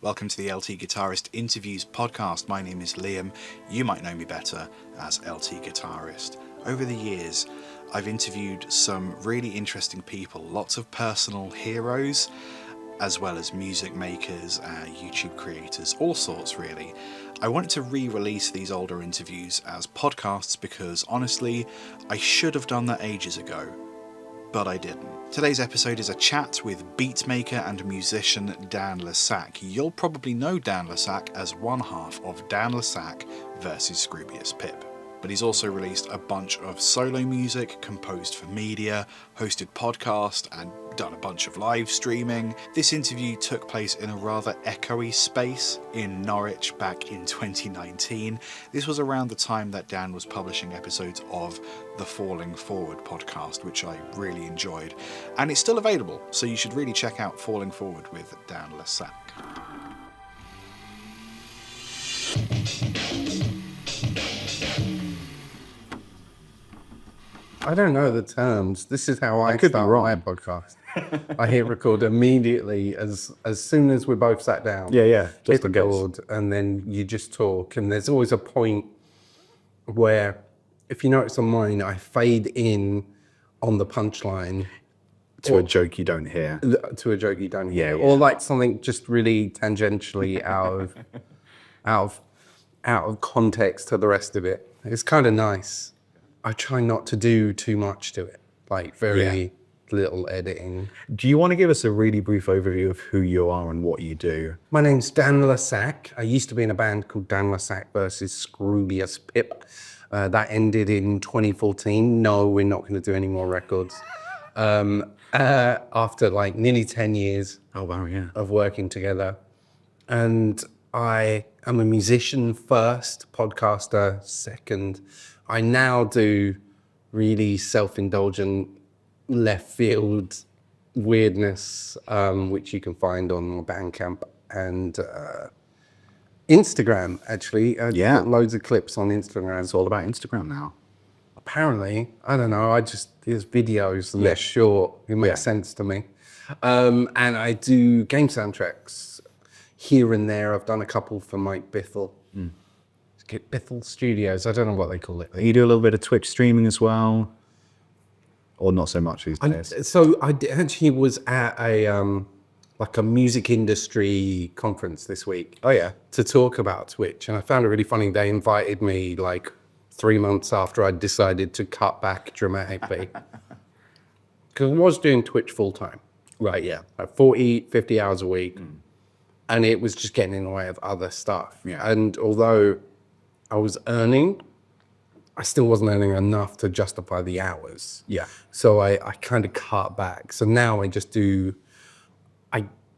Welcome to the LTGuitarist Interviews podcast. My name is Liam. You might know me better as LTGuitarist. Over the years, I've interviewed some really interesting people, lots of personal heroes, as well as music makers, YouTube creators, all sorts really. I wanted to re-release these older interviews as podcasts because honestly, I should have done that ages ago, but I didn't. Today's episode is a chat with beatmaker and musician Dan Le Sac. You'll probably know Dan Le Sac as one half of Dan Le Sac versus Scroobius Pip. But he's also released a bunch of solo music, composed for media, hosted podcast, and done a bunch of live streaming. This interview took place in a rather echoey space in Norwich back in 2019. This was around the time that Dan was publishing episodes of the Falling Forward podcast, which I really enjoyed. And it's still available, so you should really check out Falling Forward with Dan Le Sac. I don't know the terms. This is how I start my podcast. I hit record immediately as soon as we're both sat down. Yeah. Hit record, and then you just talk. And there's always a point where, if you notice on mine, I fade in on the punchline. To a joke you don't hear. To a joke you don't hear. Yeah. Or like something just really tangentially out of context to the rest of it. It's kind of nice. I try not to do too much to it, like very little editing. Do you want to give us a really brief overview of who you are and what you do? My name's Dan Le Sac. I used to be in a band called Dan Le Sac versus Scroobius Pip. That ended in 2014. No, we're not going to do any more records. After like nearly 10 years of working together. And I am a musician first, podcaster second. I now do really self-indulgent left field weirdness, which you can find on Bandcamp and Instagram, actually. Got loads of clips on Instagram. It's all about Instagram now. Apparently, I don't know, there's videos, they're short, it makes sense to me. And I do game soundtracks here and there. I've done a couple for Mike Bithell. Bithell Studios, I don't know what they call it. You do a little bit of Twitch streaming as well? Or not so much these days? So I actually was at a music industry conference this week. Oh yeah. To talk about Twitch, and I found it really funny. They invited me like 3 months after I decided to cut back dramatically. Because I was doing Twitch full time. Right, yeah. Like 40, 50 hours a week. And it was just getting in the way of other stuff. Yeah. And although I was earning, I still wasn't earning enough to justify the hours. Yeah. So I kind of cut back. So now I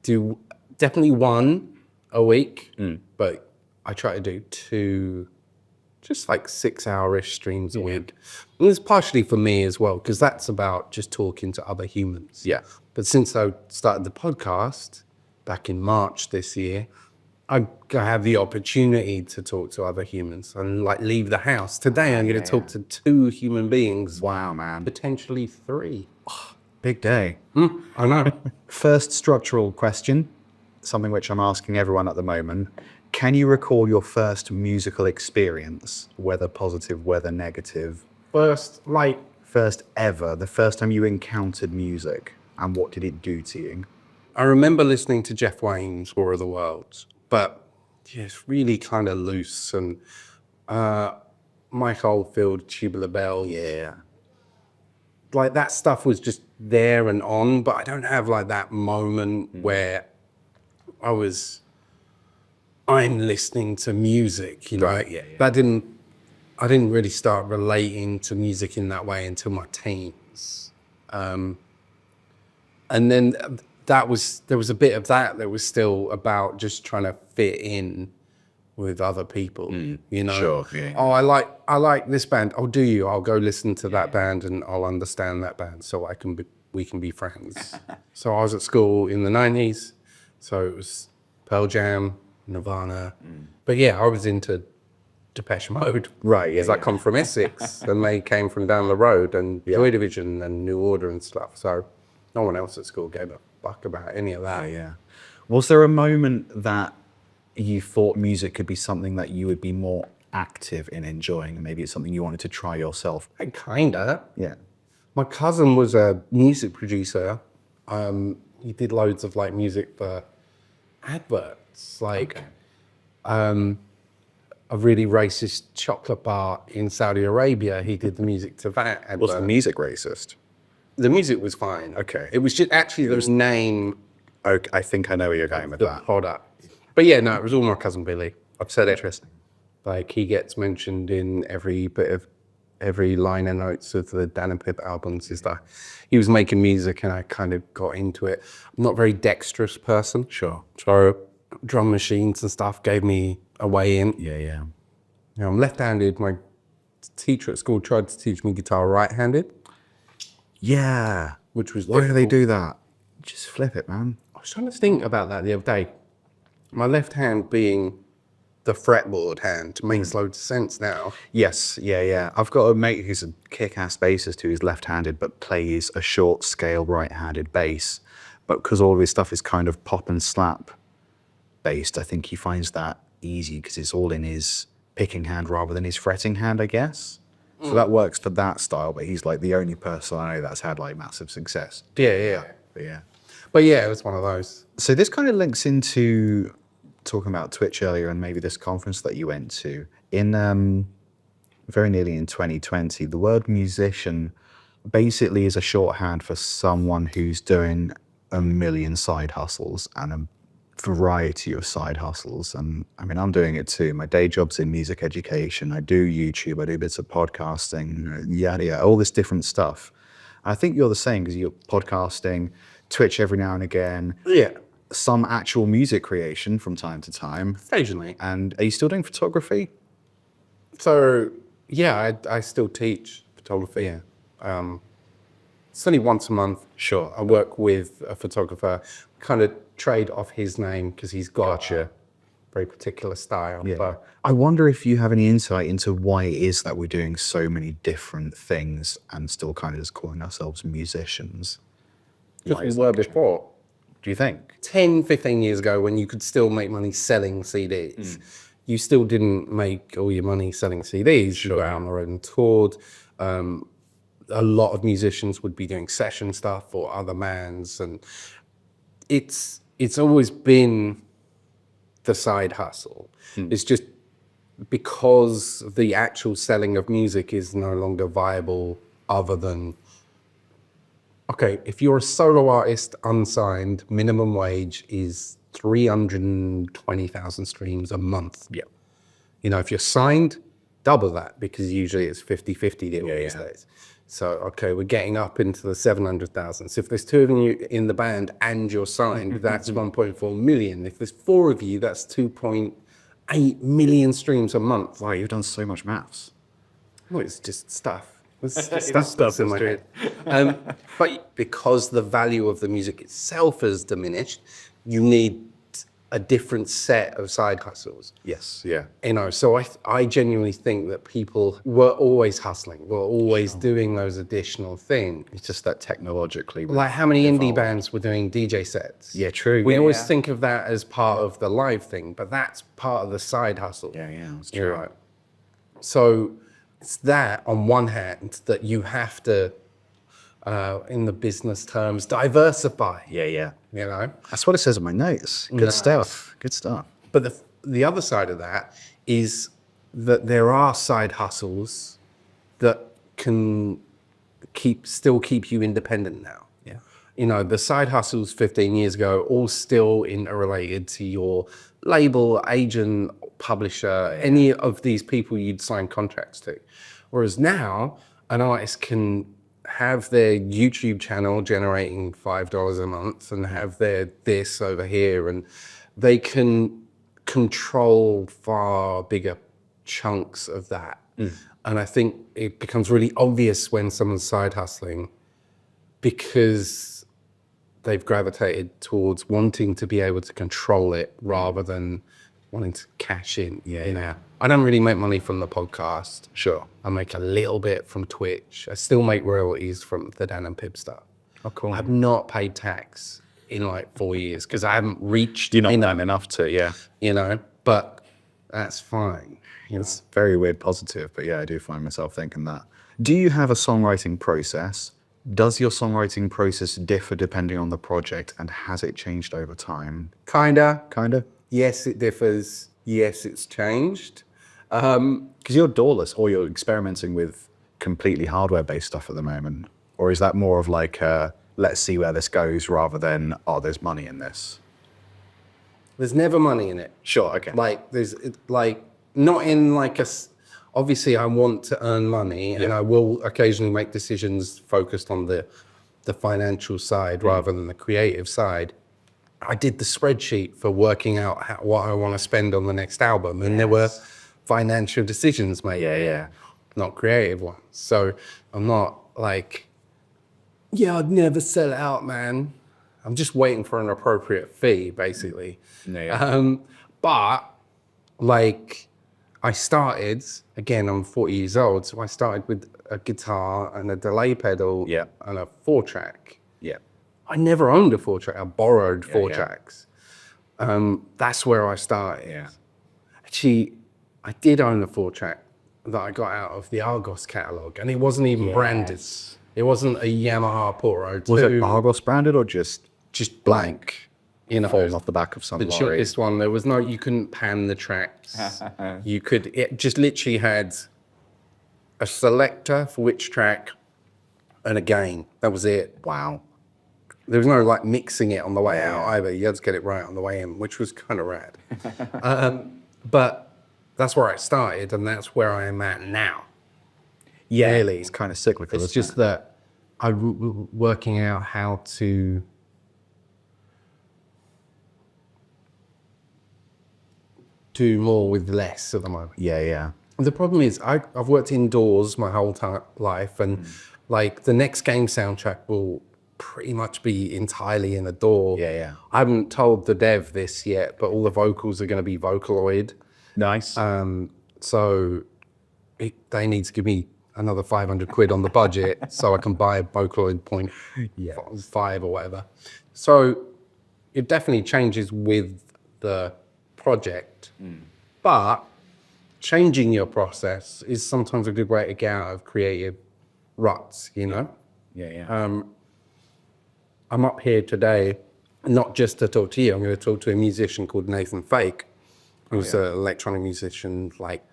do definitely one a week, but I try to do two, just like 6 hour-ish streams a week. And it's partially for me as well, because that's about just talking to other humans. Yeah. But since I started the podcast back in March this year, I have the opportunity to talk to other humans and like leave the house. Today I'm going to talk to 2 human beings. Wow, man. Potentially 3. Big day. I know. First structural question, something which I'm asking everyone at the moment. Can you recall your first musical experience, whether positive, whether negative? First ever, the first time you encountered music, and what did it do to you? I remember listening to Jeff Wayne's War of the Worlds, but it's really kind of loose. And Mike Oldfield, Tubular Bells. Yeah. Like that stuff was just there and on, but I don't have like that moment where I'm listening to music, you know. Right, yeah. I didn't really start relating to music in that way until my teens. And then there was a bit of that was still about just trying to fit in with other people, you know. Sure, yeah. Oh, I like this band. Oh, do you? I'll go listen to that band and I'll understand that band so we can be friends. So I was at school in the 90s, so it was Pearl Jam, Nirvana. But yeah, I was into Depeche Mode. Right, yeah. Because I come from Essex and they came from down the road, and Joy Division and New Order and stuff. So no one else at school gave a fuck about any of that. Yeah. Was there a moment that you thought music could be something that you would be more active in enjoying, and maybe it's something you wanted to try yourself? Kinda. Yeah. My cousin was a music producer. He did loads of like music for adverts, like a really racist chocolate bar in Saudi Arabia. He did the music to that advert. Was the music racist? The music was fine. Okay. It was just actually the name Okay, I think I know where you're going with the that. product. But yeah, no, it was all my cousin Billy. I've said it. Interesting. Like he gets mentioned in every liner notes of the Dan and Pip albums and stuff. He was making music and I kind of got into it. I'm not a very dexterous person. Sure. So drum machines and stuff gave me a way in. Yeah, yeah. You know, I'm left-handed. My teacher at school tried to teach me guitar right-handed, Yeah. which was Why do they difficult. do that? Just flip it, man. I was trying to think about that the other day. My left hand being the fretboard hand makes loads of sense now. Yes, yeah, yeah. I've got a mate who's a kick-ass bassist who's left-handed but plays a short scale right-handed bass. But because all of his stuff is kind of pop and slap based, I think he finds that easy because it's all in his picking hand rather than his fretting hand, I guess. So that works for that style, but he's like the only person I know that's had like massive success. Yeah. But yeah. But yeah, it was one of those. So this kind of links into talking about Twitch earlier and maybe this conference that you went to. In very nearly in 2020, the word musician basically is a shorthand for someone who's doing a million side hustles and a variety of side hustles. And I mean, I'm doing it too. My day job's in music education. I do YouTube, I do bits of podcasting, yada, yada, all this different stuff. I think you're the same because you're podcasting, Twitch every now and again, Yeah, some actual music creation from time to time. occasionally. And are you still doing photography? So yeah, I still teach photography. Yeah. It's only once a month. Sure. I work with a photographer, kind of trade off his name because he's got a very particular style. Yeah. But I wonder if you have any insight into why it is that we're doing so many different things and still kind of just calling ourselves musicians. just Why we is were that? before. Do you think? 10, 15 years ago when you could still make money selling CDs, you still didn't make all your money selling CDs. You were out on the road and toured. A lot of musicians would be doing session stuff for other bands, and it's always been the side hustle. It's just because the actual selling of music is no longer viable other than, okay, if you're a solo artist, unsigned, minimum wage is 320,000 streams a month. Yeah. You know, if you're signed, double that because usually it's 50-50 deal Yeah, these yeah. days. So, okay, we're getting up into the 700,000. So if there's 2 of you in the band and you're signed, that's 1.4 million. If there's 4 of you, that's 2.8 million streams a month. Wow, you've done so much maths. Well, it's just stuff. It's just stuff in my head. But because the value of the music itself has diminished, you need a different set of side hustles. Yes, yeah. You know, so I genuinely think that people were always hustling, were always doing those additional things. It's just that technologically. Like how many indie bands were doing DJ sets? Yeah, true. We Yeah, always yeah. think of that as part of the live thing, but that's part of the side hustle. Yeah, that's You're true. right. So it's that on one hand that you have to, in the business terms, diversify, Yeah, yeah. you know? That's what it says in my notes. Good stuff. Good stuff. But the other side of that is that there are side hustles that can still keep you independent now. Yeah. You know, the side hustles 15 years ago, all still interrelated to your label, agent, publisher, any of these people you'd sign contracts to. Whereas now, an artist can have their YouTube channel generating $5 a month and have their this over here, and they can control far bigger chunks of that. And I think it becomes really obvious when someone's side hustling because they've gravitated towards wanting to be able to control it rather than wanting to cash in. Yeah. I don't really make money from the podcast. Sure. I make a little bit from Twitch. I still make royalties from the Dan and Pip stuff. Oh, cool. I've not paid tax in like 4 years because I haven't reached You're not man enough to, but that's fine. It's very weird positive, but yeah, I do find myself thinking that. Do you have a songwriting process? Does your songwriting process differ depending on the project, and has it changed over time? Kinda. Kind of? Yes, it differs. Yes, it's changed. Because you're doorless, or you're experimenting with completely hardware-based stuff at the moment. Or is that more of like, let's see where this goes, rather than, oh, there's money in this? There's never money in it. Sure, okay. Like not in like obviously I want to earn money and I will occasionally make decisions focused on the financial side rather than the creative side. I did the spreadsheet for working out what I want to spend on the next album, and there were financial decisions made. Not creative ones. So I'm not like, I'd never sell it out, man. I'm just waiting for an appropriate fee, basically. But like, I started, again, I'm 40 years old, so I started with a guitar and a delay pedal and a 4-track. I never owned a 4-track. I borrowed 4 tracks. That's where I started. Actually, I did own a 4-track that I got out of the Argos catalogue, and it wasn't even branded. It wasn't a Yamaha Porto 2. Was it Argos branded or just blank? Falling off the back of some The lorry? shortest one, there was no, you couldn't pan the tracks. It just literally had a selector for which track and a gain. That was it. Wow. There was no like mixing it on the way out either. You had to get it right on the way in, which was kind of rad. But that's where I started, and that's where I am at now. Really. It's kind of cyclical. It's just that I'm working out how to do more with less at the moment. The problem is I've worked indoors my whole life, and like the next game soundtrack will pretty much be entirely in a DAW. I haven't told the dev this yet, but all the vocals are going to be Vocaloid. Nice. So they need to give me another 500 quid on the budget so I can buy a Vocaloid point 5 or whatever. So it definitely changes with the project, but changing your process is sometimes a good way to get out of creative ruts, I'm up here today not just to talk to you. I'm going to talk to a musician called Nathan Fake, who's an electronic musician, like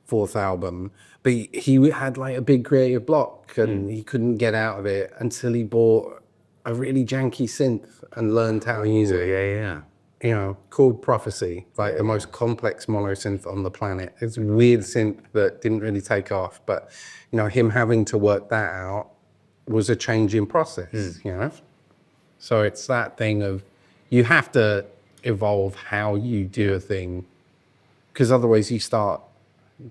4th album, but he had like a big creative block and he couldn't get out of it until he bought a really janky synth and learned how to use it. Called Prophecy, like the most complex mono synth on the planet. It's a weird synth that didn't really take off, but him having to work that out was a change in process, So it's that thing of you have to evolve how you do a thing, because otherwise you start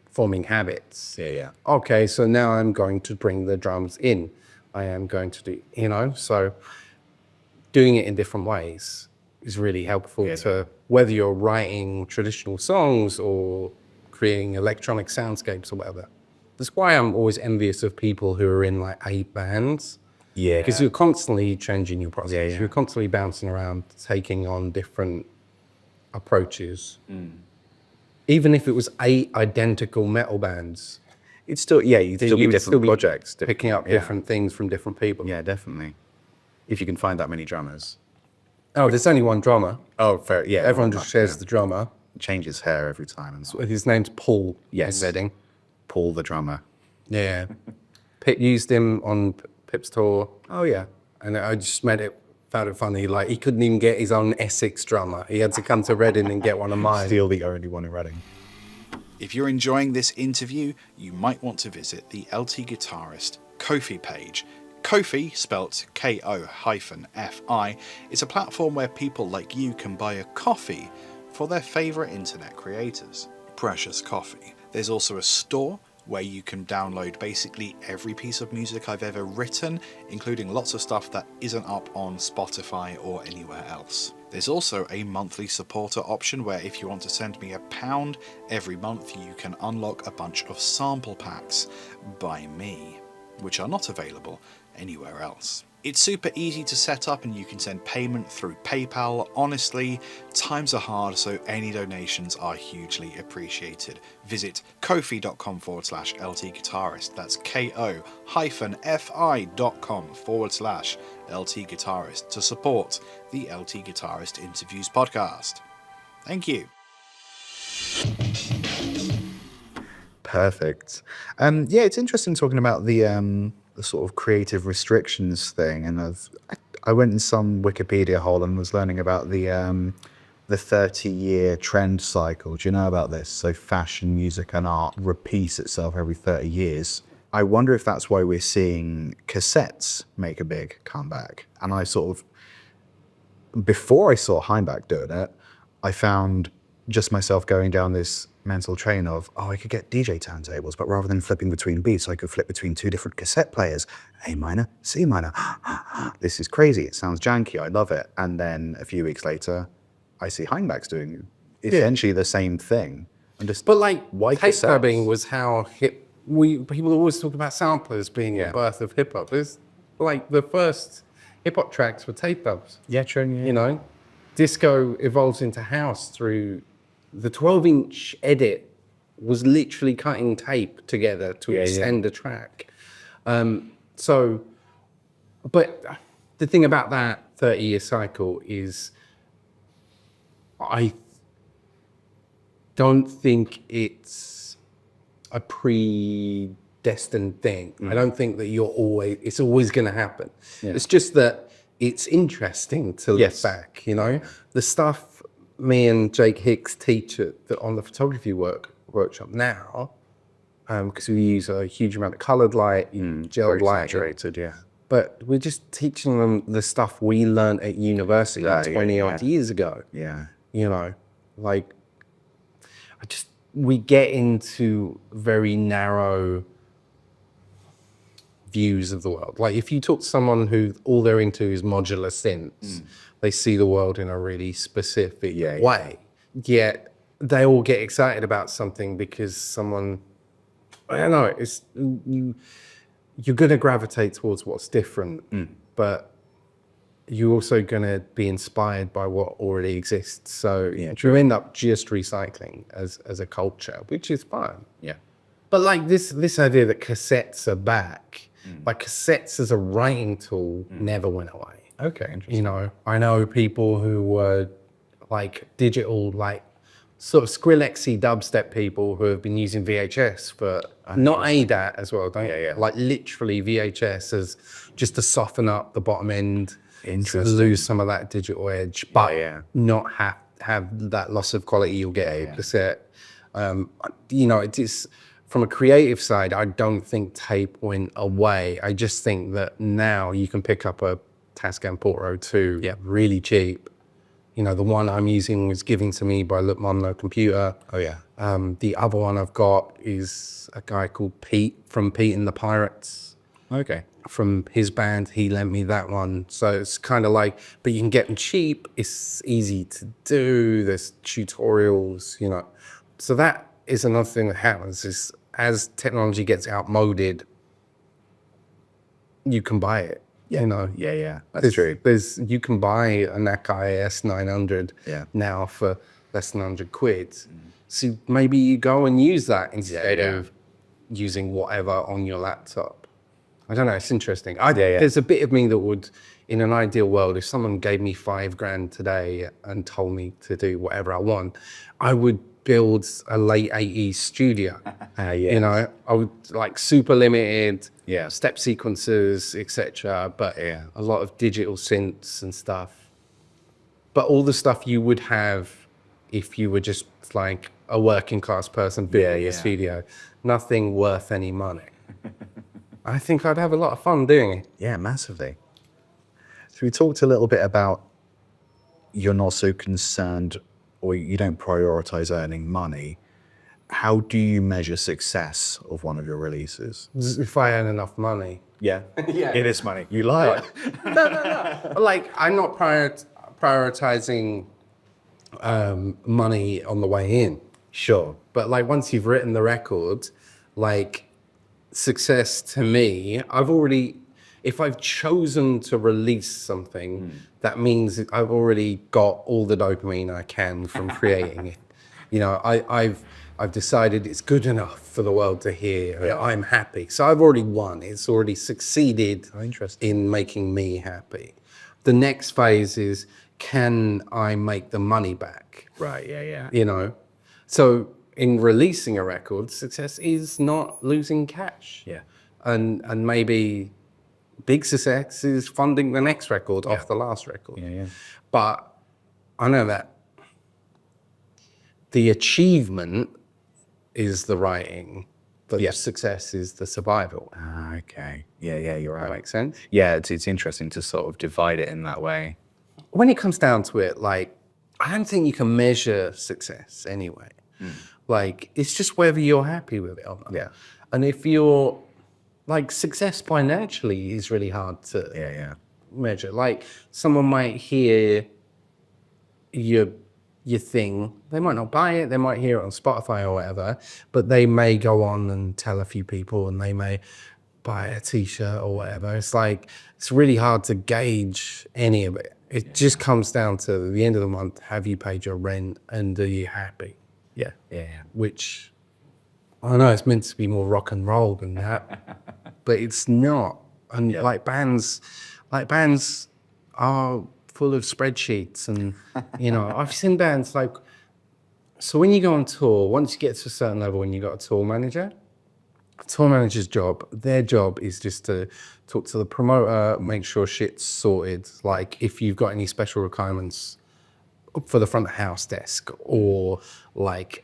forming habits. Okay, so now I'm going to bring the drums in. I am going to do, so doing it in different ways is really helpful to whether you're writing traditional songs or creating electronic soundscapes or whatever. That's why I'm always envious of people who are in like 8 bands. Because you're constantly changing your process. You're constantly bouncing around, taking on different approaches. Even if it was 8 identical metal bands, it's still, you'd still be would different projects. picking up different things from different people. Yeah, definitely. If you can find that many drummers. Oh, there's only one drummer. Oh, fair. Yeah. Everyone just shares the drummer. Changes hair every time. And so. His name's Paul. Yes. Redding. Paul the drummer. Yeah. Pip used him on Pip's tour. Oh, yeah. And I just found it funny. Like, he couldn't even get his own Essex drummer. He had to come to Reading and get one of mine. Still the only one in Reading. If you're enjoying this interview, you might want to visit the LTGuitarist Ko-fi page. Ko-fi, spelt Ko-fi, is a platform where people like you can buy a coffee for their favourite internet creators. Precious coffee. There's also a store where you can download basically every piece of music I've ever written, including lots of stuff that isn't up on Spotify or anywhere else. There's also a monthly supporter option where if you want to send me £1 every month, you can unlock a bunch of sample packs by me, which are not available anywhere else. It's super easy to set up and you can send payment through PayPal. Honestly, times are hard, so any donations are hugely appreciated. Visit ko-fi.com/LTGuitarist. That's ko-fi.com/LTGuitarist to support the LT Guitarist Interviews podcast. Thank you. Perfect. Yeah, it's interesting talking about the sort of creative restrictions thing, and I went in some Wikipedia hole and was learning about the 30-year trend cycle. Do you know about this? So fashion, music, and art repeats itself every 30 years. I wonder if that's why we're seeing cassettes make a big comeback. And I sort of, before I saw Heimbach doing it, I found just myself going down this mental train of, I could get DJ turntables, but rather than flipping between beats, I could flip between two different cassette players, A minor, C minor. This is crazy. It sounds janky. I love it. And then a few weeks later, I see Heimbach's doing essentially the same thing. But like, why tape cassettes? dubbing was how people always talk about samplers being the birth of hip hop. It's like the first hip hop tracks were tape dubs. Yeah, true. Yeah. You know, disco evolves into house through the 12-inch edit was literally cutting tape together to extend a track. But the thing about that 30-year cycle is I don't think it's a predestined thing. I don't think that it's always going to happen. Yeah. It's just that it's interesting to look back, you know? The stuff me and Jake Hicks teach on the photography workshop now, because we use a huge amount of colored light, gel light. Saturated, yeah. But we're just teaching them the stuff we learned at university 20 odd years ago. Yeah. You know, like, we get into very narrow views of the world. Like, if you talk to someone who all they're into is modular synths, they see the world in a really specific way. Yet they all get excited about something because someone, I don't know, you're going to gravitate towards what's different, but you're also going to be inspired by what already exists. So you end up just recycling as a culture, which is fine. Yeah. But like this idea that cassettes are back, like cassettes as a writing tool never went away. Okay, interesting. You know, I know people who were like digital, like sort of Skrillexy dubstep people who have been using VHS for not ADAT as well, don't you? Like literally VHS as just to soften up the bottom end, to lose some of that digital edge, but not have that loss of quality you'll get a cassette. You know, it is from a creative side. I don't think tape went away. I just think that now you can pick up a Tascam Portro 2 really cheap. You know, the one I'm using was given to me by Look Monlo Computer. Oh, yeah. The other one I've got is a guy called Pete from Pete and the Pirates. Okay. From his band, he lent me that one. So it's kind of like, but you can get them cheap. It's easy to do. There's tutorials, you know. So that is another thing that happens is as technology gets outmoded, you can buy it. You know, that's true. You can buy an Akai S900 now for less than 100 quid. So maybe you go and use that instead of using whatever on your laptop. I don't know. It's interesting. There's a bit of me that would, in an ideal world, if someone gave me $5,000 today and told me to do whatever I want, I would build a late 80s studio. You know, I would like super limited, step sequencers, etc. But a lot of digital synths and stuff. But all the stuff you would have if you were just like a working class person building a studio, nothing worth any money. I think I'd have a lot of fun doing it. Yeah, massively. So we talked a little bit about you're not so concerned or you don't prioritize earning money. How do you measure success of one of your releases? If I earn enough money. Yeah. It is money. You lie. No. Like, I'm not prioritizing money on the way in. Sure. But like, once you've written the record, like, success to me, I've already, if I've chosen to release something, that means that I've already got all the dopamine I can from creating it. You know, I've decided it's good enough for the world to hear. I'm happy. So I've already won. It's already succeeded in making me happy. The next phase is, can I make the money back? Right, yeah. You know? So in releasing a record, success is not losing cash. Yeah. And maybe big success is funding the next record off the last record. Yeah. But I know that the achievement is the writing, but the success is the survival. Okay. Yeah, you're right. That makes sense? Yeah, it's interesting to sort of divide it in that way. When it comes down to it, like, I don't think you can measure success anyway. Like, it's just whether you're happy with it or not. Yeah. And if you're, like, success financially is really hard to measure. Like, someone might hear your thing, they might not buy it, they might hear it on Spotify or whatever, but they may go on and tell a few people, and they may buy a t-shirt or whatever. It's like, it's really hard to gauge any of it. It just comes down to the end of the month, have you paid your rent and are you happy? Yeah. Which, I know it's meant to be more rock and roll than that, but it's not. And like bands are full of spreadsheets, and you know, I've seen bands like, so when you go on tour, once you get to a certain level and you got a tour manager's job, their job is just to talk to the promoter, make sure shit's sorted. Like if you've got any special requirements for the front of house desk, or like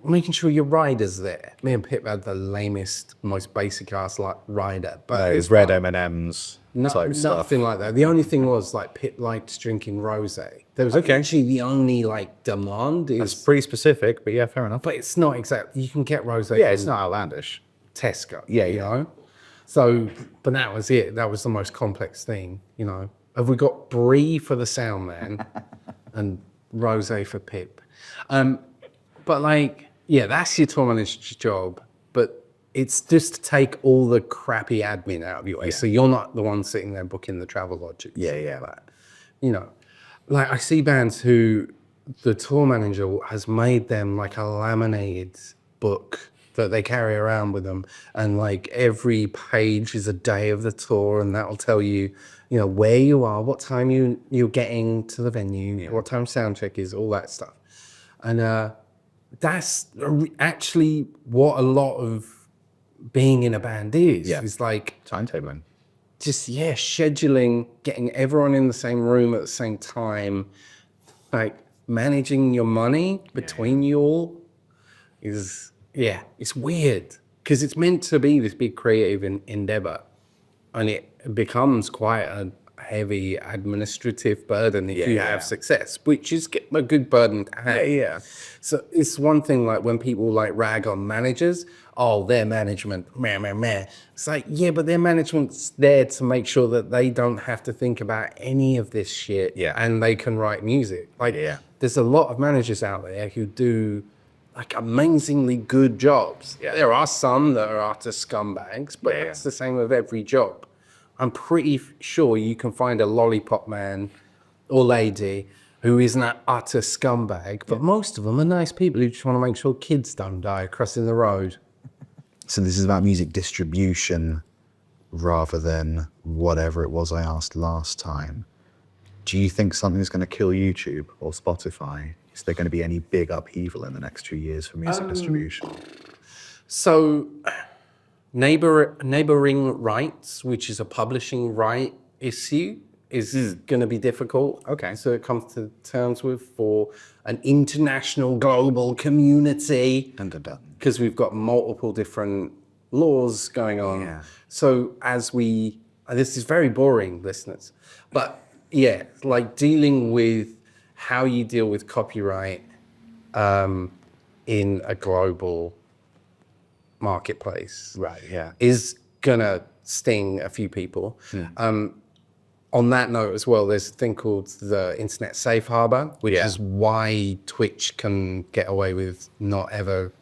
making sure your rider's there. Me and Pip had the lamest, most basic ass like rider, but It was red M&Ms type stuff. Nothing like that. The only thing was like Pip liked drinking rosé. There was actually the only like demand is, It's pretty specific, but yeah, fair enough. but it's not exact. You can get rosé. Yeah, it's not outlandish. Tesco. Yeah, you know. So, but that was it. That was the most complex thing. You know, have we got brie for the sound man and rosé for Pip? But like, yeah, that's your tour manager's job. But it's just to take all the crappy admin out of your way. So you're not the one sitting there booking the travel lodges. Yeah. Like, you know, like I see bands who the tour manager has made them like a laminated book that they carry around with them, and like every page is a day of the tour, and that'll tell you, you know, where you are, what time you're getting to the venue, what time sound check is, all that stuff. And that's actually what a lot of being in a band is. Yeah. It's like Timetabling. just scheduling, getting everyone in the same room at the same time, like managing your money between you all is it's weird, because it's meant to be this big creative endeavor, and it becomes quite a heavy administrative burden if you have success, which is a good burden to have. So it's one thing like when people like rag on managers, oh, their management, meh. It's like, yeah, but their management's there to make sure that they don't have to think about any of this shit, and they can write music. Like, there's a lot of managers out there who do like amazingly good jobs. There are some that are utter scumbags, but it's the same with every job. I'm pretty sure you can find a lollipop man or lady who is an utter scumbag, but most of them are nice people who just want to make sure kids don't die crossing the road. So this is about music distribution rather than whatever it was I asked last time. Do you think something's going to kill YouTube or Spotify? Is there going to be any big upheaval in the next 2 years for music distribution? So neighboring rights, which is a publishing right issue, is going to be difficult. Okay. So it comes to terms with for an international global community. Because we've got multiple different laws going on. Yeah. So this is very boring, listeners, but like dealing with how you deal with copyright in a global marketplace, is gonna sting a few people. On that note as well, there's a thing called the Internet Safe Harbor, which is why Twitch can get away with not ever,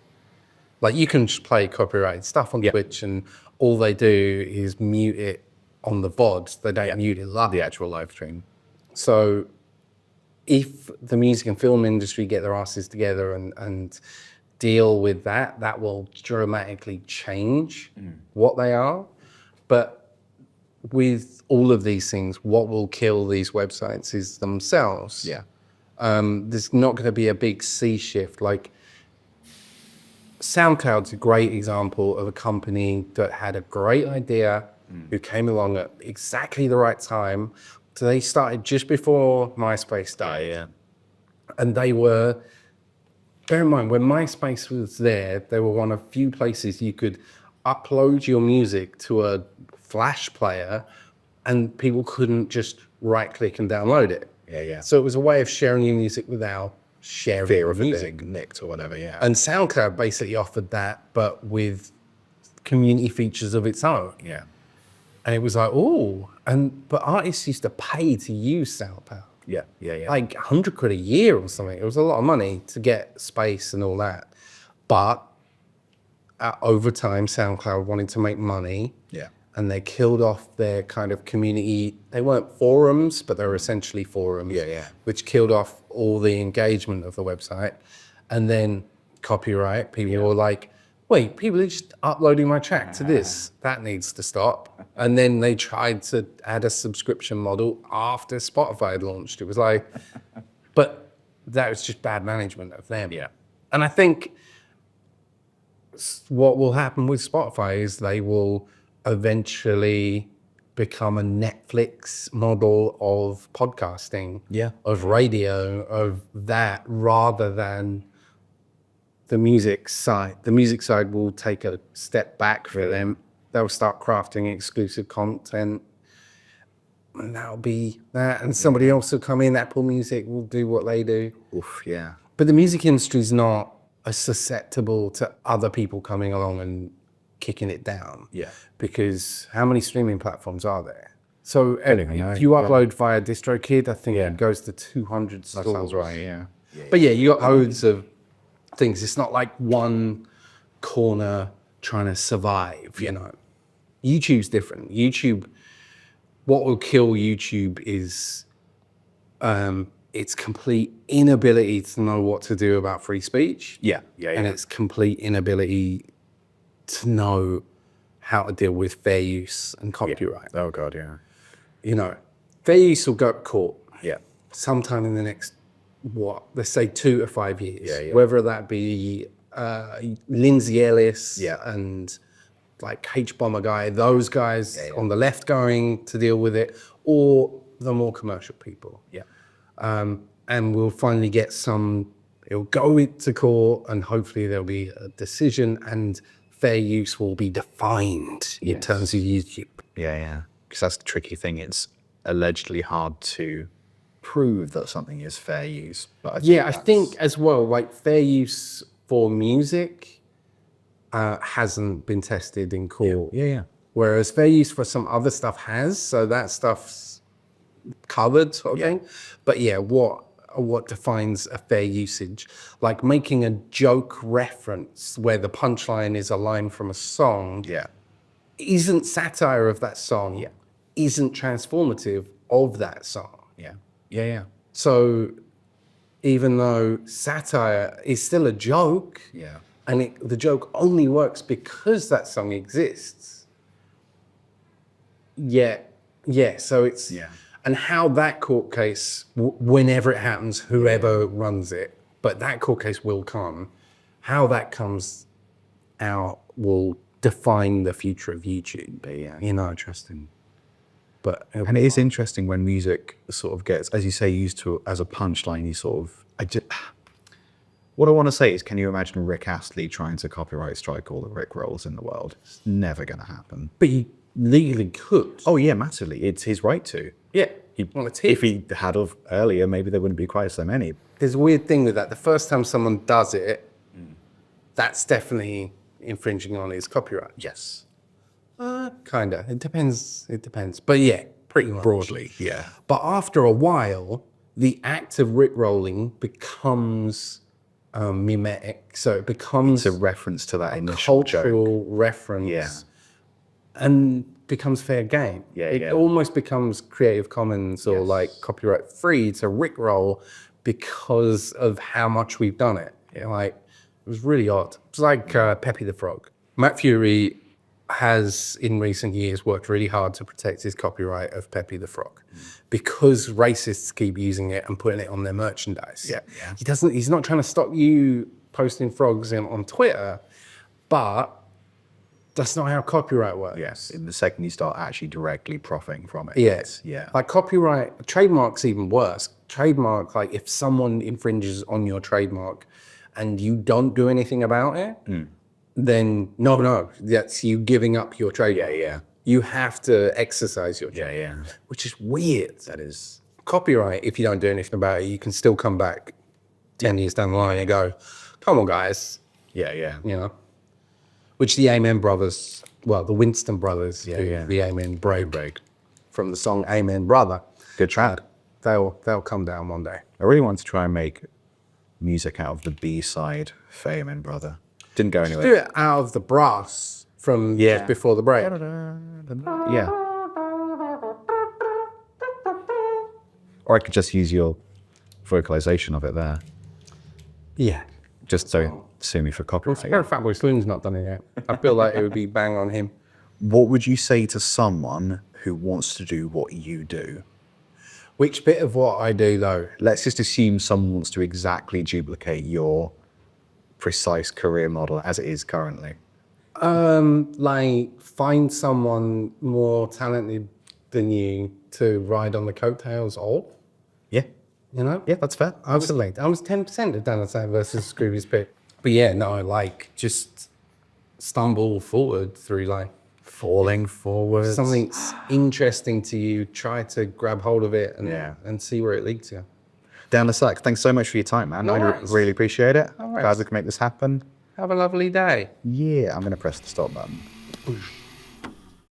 like you can just play copyrighted stuff on Twitch, and all they do is mute it on the VOD. They don't utilize The actual live stream. So if the music and film industry get their asses together and deal with that, that will dramatically change what they are. But with all of these things, what will kill these websites is themselves. Yeah. There's not going to be a big sea shift. Like SoundCloud's a great example of a company that had a great idea, who came along at exactly the right time. So they started just before MySpace died. Yeah. And they were, bear in mind, when MySpace was there, they were one of few places you could upload your music to a Flash player and people couldn't just right click and download it. Yeah. So it was a way of sharing your music without sharing Fear of music. it being nicked or whatever, yeah. And SoundCloud basically offered that, but with community features of its own. Yeah. And it was like, but artists used to pay to use SoundCloud. Yeah. Like 100 quid a year or something. It was a lot of money to get space and all that. But over time, SoundCloud wanted to make money. Yeah. And they killed off their kind of community. They weren't forums, but they were essentially forums. Yeah. Which killed off all the engagement of the website. And then copyright, people were like, wait, people are just uploading my track to this. That needs to stop. And then they tried to add a subscription model after Spotify had launched. It was like, but that was just bad management of them. Yeah. And I think what will happen with Spotify is they will eventually become a Netflix model of podcasting, of radio, of that, rather than the music side. The music side will take a step back for them. They'll start crafting exclusive content, and that'll be that. And somebody else will come in, Apple Music will do what they do. Oof, yeah. But the music industry is not as susceptible to other people coming along and kicking it down. Yeah. Because how many streaming platforms are there? So Anyway, if you upload via DistroKid, I think it goes to 200 That stores. sounds right, yeah. But yeah, you got loads of things. It's not like one corner trying to survive, you know. YouTube's different. YouTube, what will kill YouTube is its complete inability to know what to do about free speech. Yeah. And its complete inability to know how to deal with fair use and copyright. Oh, God, yeah. You know, fair use will go to court Yeah. sometime in the next, let's say 2 to 5 years. Yeah. Whether that be Lindsay Ellis Yeah. and like H-Bomber guy, those guys on the left going to deal with it, or the more commercial people. Yeah. And we'll finally get it'll go to court, and hopefully there'll be a decision, and fair use will be defined in terms of YouTube. Yeah. Because that's the tricky thing. It's allegedly hard to prove that something is fair use. But I think as well, like fair use for music hasn't been tested in court. Yeah. Whereas fair use for some other stuff has, so that stuff's covered sort of thing. But yeah, what defines a fair usage? Like making a joke reference where the punchline is a line from a song isn't satire of that song, isn't transformative of that song. Yeah. So even though satire is still a joke, and the joke only works because that song exists. So it's and how that court case, whenever it happens, whoever runs it, but that court case will come. How that comes out will define the future of YouTube. But Interesting. But and it is interesting when music sort of gets, as you say, used to as a punchline. You sort of, what I want to say is, can you imagine Rick Astley trying to copyright strike all the Rick rolls in the world? It's never going to happen. But he legally could. Oh yeah, massively. It's his right to. Yeah. If he had of earlier, maybe there wouldn't be quite so many. There's a weird thing with that. The first time someone does it, that's definitely infringing on his copyright. Yes. Kinda. It depends. But yeah, pretty much. Broadly, yeah. But after a while, the act of rickrolling becomes mimetic. So it becomes It's a reference to that initial joke. cultural reference. Yeah. And becomes fair game. Yeah, it yeah. almost becomes Creative Commons or like copyright free to rickroll because of how much we've done it. Like, it was really odd. It's like Peppy the Frog. Matt Fury has in recent years worked really hard to protect his copyright of Peppy the Frog because racists keep using it and putting it on their merchandise. Yeah. He's not trying to stop you posting frogs on Twitter, but that's not how copyright works. Yes. In the second you start actually directly profiting from it. Yes. Yeah. Like copyright, trademark's even worse. Trademark, like if someone infringes on your trademark and you don't do anything about it, then no, that's you giving up your trademark. Yeah. You have to exercise your trademark. Yeah. Which is weird. That is. Copyright, if you don't do anything about it, you can still come back 10 years down the line and go, come on, guys, Yeah. you know. Which the Amen brothers, well, the Winston brothers, Yeah. the Amen break from the song Amen Brother. Good track. They'll come down one day. I really want to try and make music out of the B-side for Amen Brother. Didn't go anywhere. Do it out of the brass from just before the break. Yeah. Or I could just use your vocalization of it there. Yeah. Just so sue me for copyright. Fatboy Slim's not done it yet. I feel like it would be bang on him. What would you say to someone who wants to do what you do? Which bit of what I do, though? Let's just assume someone wants to exactly duplicate your precise career model as it is currently. Like, find someone more talented than you to ride on the coattails of, Yeah. you know? Yeah, that's fair. I was 10% of Dan Le Sac versus Scroobius Pip. But yeah, no, like, just stumble forward through, like, Falling forward. something's interesting to you, try to grab hold of it and see where it leads you. Dan Le Sac, thanks so much for your time, man. No I worries. really appreciate it. No worries. Glad we can make this happen. Have a lovely day. Yeah, I'm going to press the stop button.